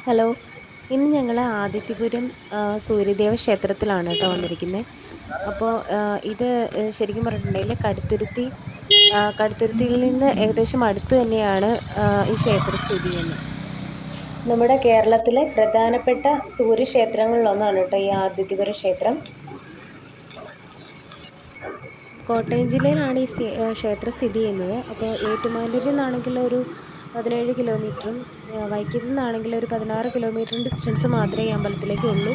Hello, ഇന്ന് ഞങ്ങൾ ആദിത്യപുരം സൂര്യദേവ ക്ഷേത്രത്തിലാണ് കേട്ടോ വന്നിരിക്കുന്നത്. അപ്പോൾ ഇത് ശരിക്കും പറഞ്ഞിട്ടുണ്ടെങ്കിൽ കടുത്തുരുത്തിയിൽ നിന്ന് ഏകദേശം അടുത്ത് തന്നെയാണ് ഈ ക്ഷേത്രം സ്ഥിതി ചെയ്യുന്നത്. നമ്മുടെ കേരളത്തിലെ പ്രധാനപ്പെട്ട സൂര്യക്ഷേത്രങ്ങളിലൊന്നാണ് കേട്ടോ ഈ ആദിത്യപുരം ക്ഷേത്രം. കോട്ടയം ജില്ലയിലാണ് ഈ ക്ഷേത്രം സ്ഥിതി ചെയ്യുന്നത്. അപ്പോൾ ഏറ്റുമാനൂരിൽ നിന്നാണെങ്കിൽ ഒരു 17 കിലോമീറ്ററും വൈക്കത്തു നിന്നാണെങ്കിൽ ഒരു 16 കിലോമീറ്ററും ഡിസ്റ്റൻസ് മാത്രമേ ഈ അമ്പലത്തിലേക്ക് ഉള്ളൂ.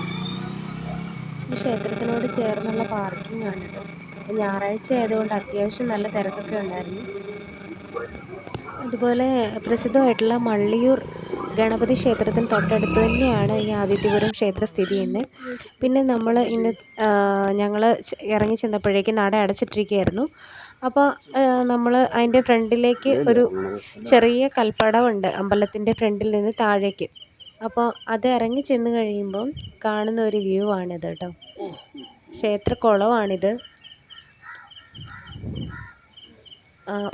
ഈ ക്ഷേത്രത്തിനോട് ചേർന്നുള്ള പാർക്കിംഗ് ആണ് കേട്ടോ. ഞായറാഴ്ച ആയതുകൊണ്ട് അത്യാവശ്യം നല്ല തിരക്കൊക്കെ ഉണ്ടായിരുന്നു. അതുപോലെ പ്രസിദ്ധമായിട്ടുള്ള മള്ളിയൂർ ഗണപതി ക്ഷേത്രത്തിന് തൊട്ടടുത്ത് തന്നെയാണ് ഈ ആദിത്യപുരം ക്ഷേത്രം സ്ഥിതി ചെയ്യുന്നത്. പിന്നെ ഞങ്ങൾ ഇറങ്ങി ചെന്നപ്പോഴേക്കും നട അടച്ചിട്ടിരിക്കുകയായിരുന്നു. അപ്പോൾ നമ്മൾ അതിൻ്റെ ഫ്രണ്ടിലേക്ക് ഒരു ചെറിയ കൽപ്പടവുണ്ട് അമ്പലത്തിൻ്റെ ഫ്രണ്ടിൽ നിന്ന് താഴേക്ക്. അപ്പോൾ അത് ഇറങ്ങി ചെന്ന് കഴിയുമ്പം കാണുന്ന ഒരു വ്യൂ ആണിത് കേട്ടോ. ക്ഷേത്രക്കുളമാണിത്.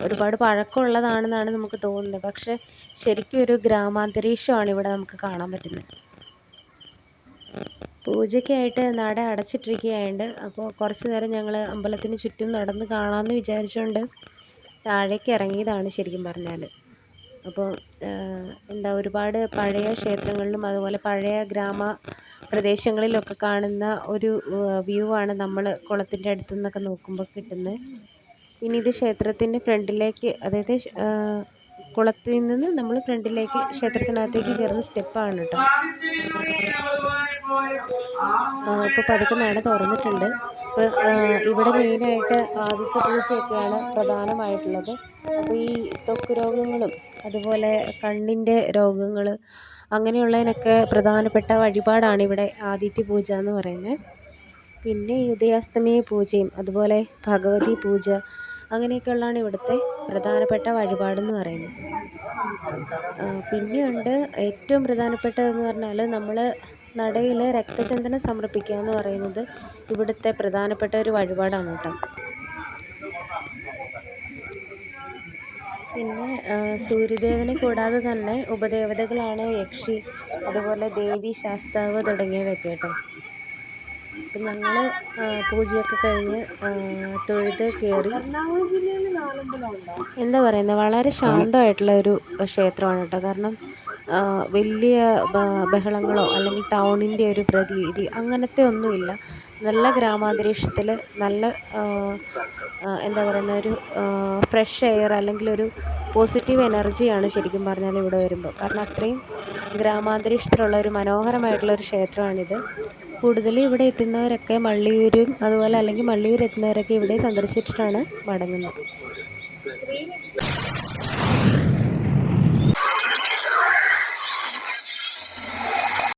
ഒരുപാട് പഴക്കമുള്ളതാണെന്നാണ് നമുക്ക് തോന്നുന്നത്. പക്ഷെ ശരിക്കും ഒരു ഗ്രാമാന്തരീക്ഷമാണ് ഇവിടെ നമുക്ക് കാണാൻ പറ്റുന്നത്. പൂജയ്ക്കായിട്ട് നട അടച്ചിട്ടിരിക്കുകയായുണ്ട്. അപ്പോൾ കുറച്ച് നേരം ഞങ്ങൾ അമ്പലത്തിന് ചുറ്റും നടന്ന് കാണാമെന്ന് വിചാരിച്ചുകൊണ്ട് താഴേക്ക് ഇറങ്ങിയതാണ് ശരിക്കും പറഞ്ഞാൽ. അപ്പോൾ ഒരുപാട് പഴയ ക്ഷേത്രങ്ങളിലും അതുപോലെ പഴയ പ്രദേശങ്ങളിലൊക്കെ കാണുന്ന ഒരു വ്യൂ ആണ് നമ്മൾ കുളത്തിൻ്റെ അടുത്തു നിന്നൊക്കെ നോക്കുമ്പോൾ കിട്ടുന്നത്. പിന്നെ ഇത് ക്ഷേത്രത്തിൻ്റെ ഫ്രണ്ടിലേക്ക്, അതായത് കുളത്തിൽ നിന്ന് നമ്മൾ ഫ്രണ്ടിലേക്ക് ക്ഷേത്രത്തിനകത്തേക്ക് കയറുന്ന സ്റ്റെപ്പാണ് കേട്ടോ. ഇപ്പോൾ പതുക്കെ നട തുറന്നിട്ടുണ്ട്. ഇപ്പോൾ ഇവിടെ മെയിനായിട്ട് ആദിത്യ പൂജയൊക്കെയാണ് പ്രധാനമായിട്ടുള്ളത്. അപ്പോൾ ഈ ത്വക്ക് രോഗങ്ങളും അതുപോലെ കണ്ണിൻ്റെ രോഗങ്ങൾ അങ്ങനെയുള്ളതിനൊക്കെ പ്രധാനപ്പെട്ട വഴിപാടാണ് ഇവിടെ ആദിത്യ പൂജ എന്ന് പറയുന്നത്. പിന്നെ ഈ ഉദയാസ്തമയ പൂജയും അതുപോലെ ഭഗവതി പൂജ അങ്ങനെയൊക്കെയുള്ളതാണ് ഇവിടുത്തെ പ്രധാനപ്പെട്ട വഴിപാടെന്ന് പറയുന്നത്. പിന്നെയുണ്ട് ഏറ്റവും പ്രധാനപ്പെട്ടതെന്ന് പറഞ്ഞാൽ നമ്മൾ നടയിൽ രക്തചന്ദനം സമർപ്പിക്കുക എന്ന് പറയുന്നത് ഇവിടുത്തെ പ്രധാനപ്പെട്ട ഒരു വഴിപാടാണ് കേട്ടോ. പിന്നെ സൂര്യദേവനെ കൂടാതെ തന്നെ ഉപദേവതകളാണ് യക്ഷി, അതുപോലെ ദേവി, ശാസ്താവ് തുടങ്ങിയവയൊക്കെ കേട്ടോ. അപ്പം ഞങ്ങൾ പൂജയൊക്കെ കഴിഞ്ഞ് തൊഴുത് കയറി. എന്താ പറയുന്നത്, വളരെ ശാന്തമായിട്ടുള്ള ഒരു ക്ഷേത്രമാണ് കേട്ടോ. കാരണം വലിയ ബഹളങ്ങളോ അല്ലെങ്കിൽ ടൗണിൻ്റെ ഒരു പ്രതീതി അങ്ങനത്തെ ഒന്നുമില്ല. നല്ല ഗ്രാമാന്തരീക്ഷത്തിൽ നല്ല ഒരു ഫ്രഷ് എയർ അല്ലെങ്കിൽ ഒരു പോസിറ്റീവ് എനർജിയാണ് ശരിക്കും പറഞ്ഞാൽ ഇവിടെ വരുമ്പോൾ. കാരണം അത്രയും ഗ്രാമാന്തരീക്ഷത്തിലുള്ള ഒരു മനോഹരമായിട്ടുള്ളൊരു ക്ഷേത്രമാണിത്. കൂടുതലും ഇവിടെ എത്തുന്നവരൊക്കെ മള്ളിയൂരും അതുപോലെ അല്ലെങ്കിൽ മള്ളിയൂർ എത്തുന്നവരൊക്കെ ഇവിടെ സന്ദർശിച്ചിട്ടാണ് മടങ്ങുന്നത്.